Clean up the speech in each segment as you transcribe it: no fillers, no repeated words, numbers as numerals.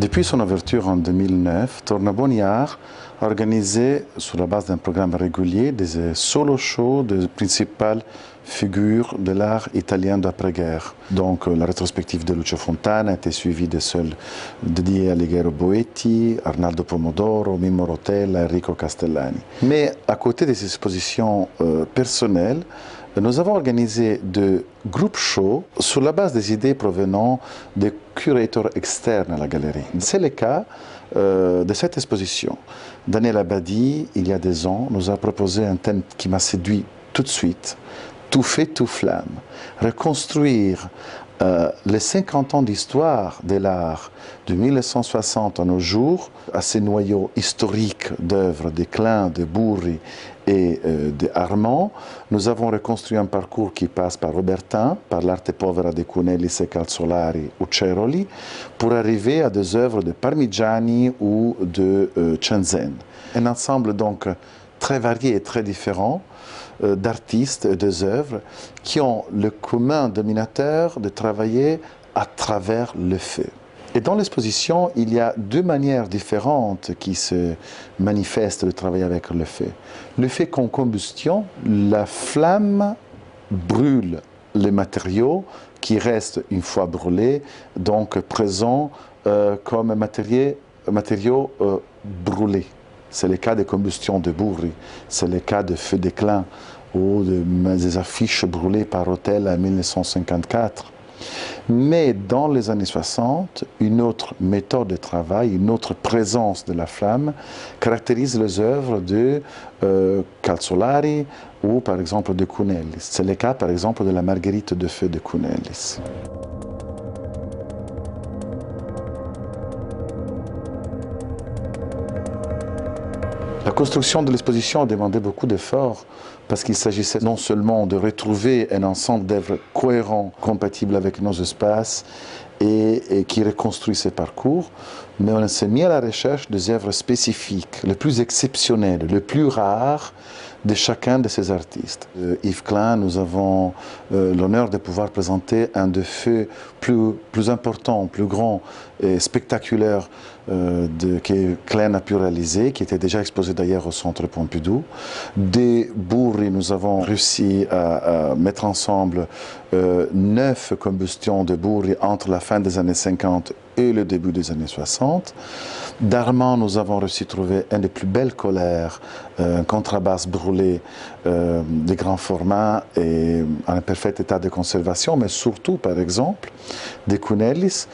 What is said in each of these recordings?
Depuis son ouverture en 2009, Tornabuoni Art a organisé, sur la base d'un programme régulier, des solo shows des principales figures de l'art italien d'après-guerre. Donc la rétrospective de Lucio Fontana a été suivie de celles dédiées à Alighiero Boetti, Arnaldo Pomodoro, Mimmo Rotella, Enrico Castellani. Mais à côté des expositions personnelles, nous avons organisé de group shows sur la base des idées provenant des curateurs externes à la galerie. C'est le cas de cette exposition. Daniel Abadi, il y a des ans, nous a proposé un thème qui m'a séduit tout de suite, tout fait, tout flamme. Reconstruire les 50 ans d'histoire de l'art de 1960 à nos jours, à ces noyaux historiques d'œuvres de Klein, de Burri et de Armand. Nous avons reconstruit un parcours qui passe par Robertin, par l'arte povera de Cunellis et Calzolari ou Ceroli, pour arriver à des œuvres de Parmigiani ou de Cenzen. Un ensemble donc très varié et très différent d'artistes et des œuvres qui ont le commun dominateur de travailler à travers le feu. Et dans l'exposition, il y a deux manières différentes qui se manifestent de travailler avec le feu. Le feu qu'en combustion, la flamme brûle les matériaux qui restent une fois brûlés, donc présents comme matériaux brûlés. C'est le cas de combustion de Burri, c'est le cas de feu de Klein ou des affiches brûlées par Rotella en 1954. Mais dans les années 60, une autre méthode de travail, une autre présence de la flamme caractérise les œuvres de Calzolari ou par exemple de Cunellis. C'est le cas par exemple de la Marguerite de feu de Cunellis. La construction de l'exposition a demandé beaucoup d'efforts parce qu'il s'agissait non seulement de retrouver un ensemble d'œuvres cohérents, compatibles avec nos espaces et qui reconstruit ces parcours, mais on s'est mis à la recherche des œuvres spécifiques, les plus exceptionnelles, les plus rares de chacun de ces artistes. Yves Klein, nous avons l'honneur de pouvoir présenter un des faits plus importants, plus grands et spectaculaires que Klein a pu réaliser, qui était déjà exposé d'ailleurs au Centre Pompidou. Des Burri, nous avons réussi à mettre ensemble 9 combustions de Burri entre la fin des années 50 et le début des années 60. D'Armand, nous avons réussi à trouver un des plus belles colères, un contrebasse brûlé de grand format et en un parfait état de conservation, mais surtout, par exemple, de Cunellis,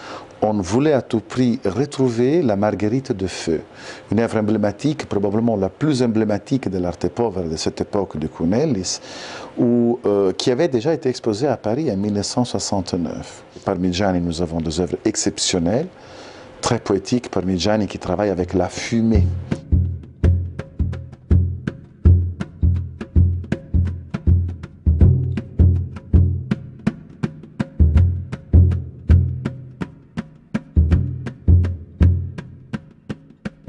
on voulait à tout prix retrouver la Marguerite de feu, une œuvre emblématique, probablement la plus emblématique de l'arte povera de cette époque de Cunellis, qui avait déjà été exposée à Paris en 1969. Parmigiani, nous avons des œuvres exceptionnelles, très poétiques, Parmigiani qui travaille avec la fumée.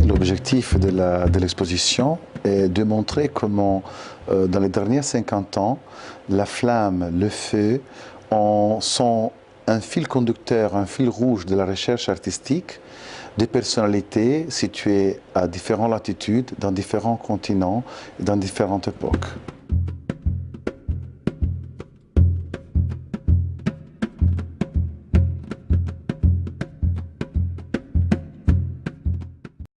L'objectif de l'exposition est de montrer comment, dans les derniers 50 ans, la flamme, le feu sont un fil conducteur, un fil rouge de la recherche artistique des personnalités situées à différentes latitudes, dans différents continents et dans différentes époques.